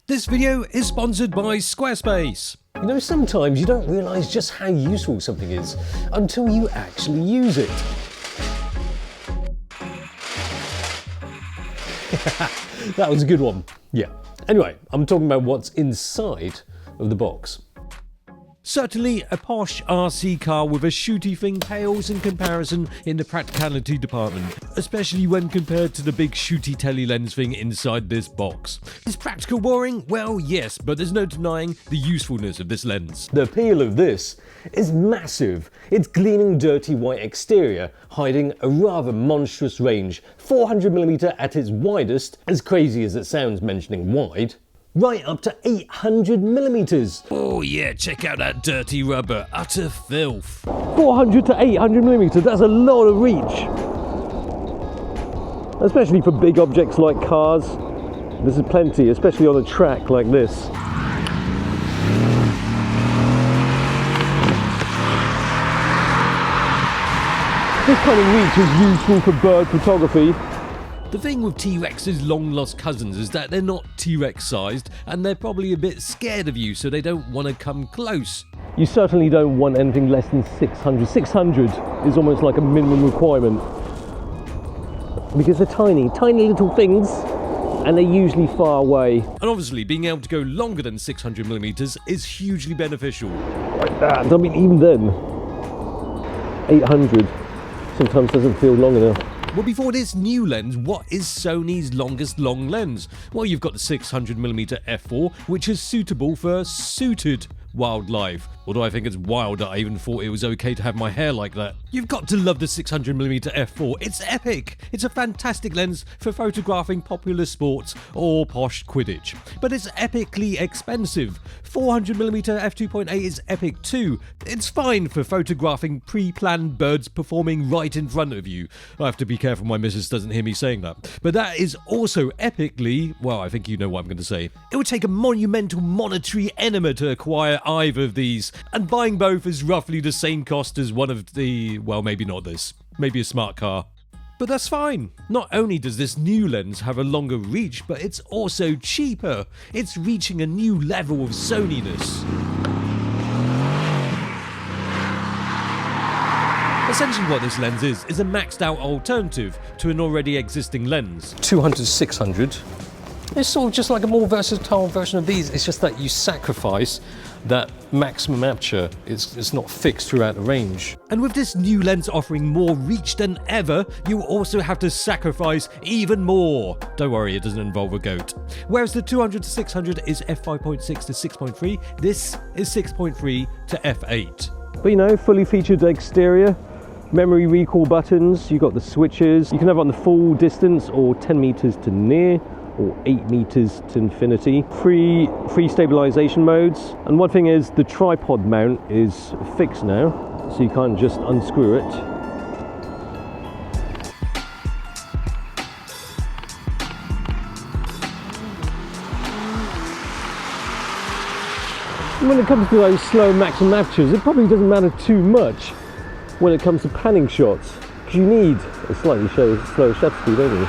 This video is sponsored by Squarespace. You know, sometimes you don't realise just how useful something is until you actually use it. That was a good one. Yeah. Anyway, I'm talking about what's inside of the box. Certainly, a posh RC car with a shooty thing pales in comparison in the practicality department, especially when compared to the big shooty telly lens thing inside this box. Is practical boring? Well, yes, but there's no denying the usefulness of this lens. The appeal of this is massive. Its gleaming dirty white exterior hiding a rather monstrous range, 400mm at its widest, as crazy as it sounds mentioning wide, right up to 800mm. Oh yeah, check out that dirty rubber, utter filth. 400 to 800mm, that's a lot of reach. Especially for big objects like cars. This is plenty, especially on a track like this. This kind of reach is useful for bird photography. The thing with T-Rex's long-lost cousins is that they're not T-Rex sized and they're probably a bit scared of you, so they don't want to come close. You certainly don't want anything less than 600. 600 is almost like a minimum requirement. Because they're tiny, tiny little things, and they're usually far away. And obviously, being able to go longer than 600mm is hugely beneficial. Like that, I mean, even then, 800 sometimes doesn't feel long enough. Well, before this new lens, what is Sony's longest long lens? Well, you've got the 600mm f4, which is suitable for suited wildlife. Although I think it's wild that I even thought it was okay to have my hair like that. You've got to love the 600mm f4. It's epic. It's a fantastic lens for photographing popular sports or posh Quidditch. But it's epically expensive. 400mm f2.8 is epic too. It's fine for photographing pre-planned birds performing right in front of you. I have to be careful my missus doesn't hear me saying that. But that is also epically, well, I think you know what I'm going to say. It would take a monumental monetary enema to acquire either of these, and buying both is roughly the same cost as one of the, well, maybe not this, maybe a smart car. But that's fine. Not only does this new lens have a longer reach, but it's also cheaper. It's reaching a new level of Soniness. Essentially what this lens is a maxed out alternative to an already existing lens. 200-600. It's sort of just like a more versatile version of these. It's just that you sacrifice that maximum aperture. It's not fixed throughout the range. And with this new lens offering more reach than ever, you also have to sacrifice even more. Don't worry, it doesn't involve a goat. Whereas the 200-600 is f5.6 to 6.3, this is 6.3 to f8. But you know, fully featured exterior, memory recall buttons, you've got the switches. You can have it on the full distance or 10 meters to near, or 8 meters to infinity. Free stabilization modes. And one thing is, the tripod mount is fixed now, so you can't just unscrew it. And when it comes to those slow maximum apertures, it probably doesn't matter too much when it comes to panning shots, because you need a slightly slow shutter speed, don't you?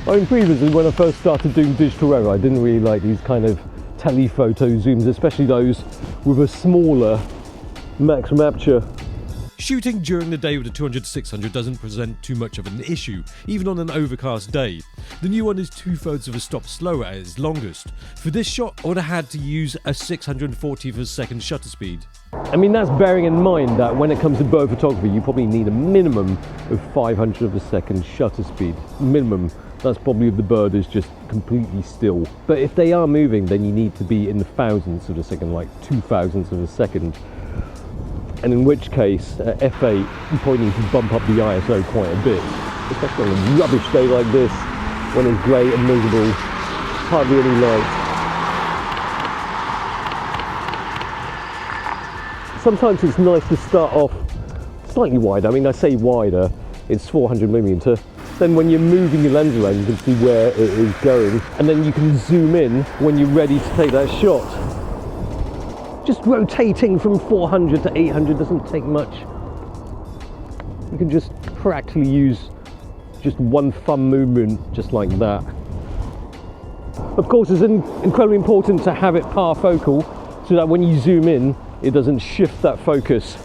I mean, previously when I first started doing digital error, I didn't really like these kind of telephoto zooms, especially those with a smaller maximum aperture. Shooting during the day with the 200-600 doesn't present too much of an issue, even on an overcast day. The new one is 2/3 of a stop slower at its longest. For this shot, I would have had to use a 640th of a second shutter speed. I mean, that's bearing in mind that when it comes to bird photography, you probably need a minimum of 500 of a second shutter speed. Minimum. That's probably if the bird is just completely still. But if they are moving, then you need to be in the thousandths of a second, like 2,000ths of a second. And in which case, at f8, you probably need to bump up the ISO quite a bit. Especially on a rubbish day like this, when it's grey and miserable, hardly any light. Sometimes it's nice to start off slightly wider. I mean, I say wider, it's 400mm. Then when you're moving your lens around, you can see where it is going, and then you can zoom in when you're ready to take that shot. Just rotating from 400 to 800 doesn't take much. You can just practically use just one thumb movement, just like that. Of course, it's incredibly important to have it parfocal so that when you zoom in, it doesn't shift that focus.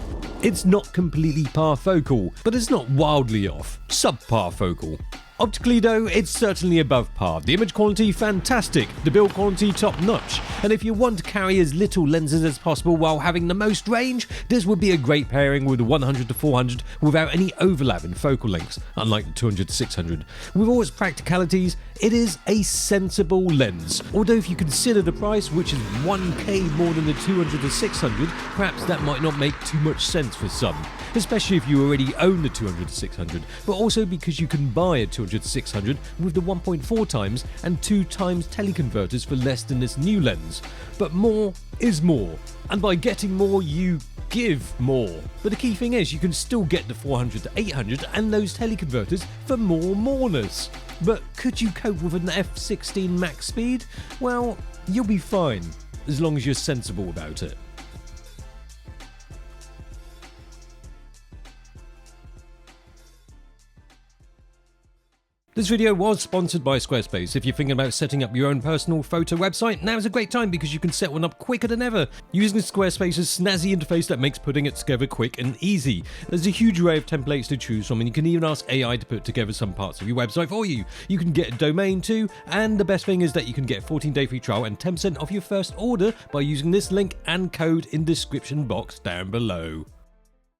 It's not completely parfocal, but it's not wildly off. Subpar focal. Optically though, it's certainly above par. The image quality fantastic, the build quality top notch, and if you want to carry as little lenses as possible while having the most range, this would be a great pairing with the 100-400 without any overlap in focal lengths, unlike the 200-600. With all its practicalities, it is a sensible lens, although if you consider the price, which is 1k more than the 200-600, perhaps that might not make too much sense for some, especially if you already own the 200-600, but also because you can buy a 200-600 with the 1.4 times and 2 times teleconverters for less than this new lens. But more is more, and by getting more you give more. But the key thing is you can still get the 400-800 and those teleconverters for moreness. But could you cope with an f16 max speed? Well, you'll be fine, as long as you're sensible about it. This video was sponsored by Squarespace. If you're thinking about setting up your own personal photo website, now is a great time because you can set one up quicker than ever using Squarespace's snazzy interface that makes putting it together quick and easy. There's a huge array of templates to choose from, and you can even ask AI to put together some parts of your website for you. You can get a domain too, and the best thing is that you can get a 14-day free trial and 10% off your first order by using this link and code in the description box down below.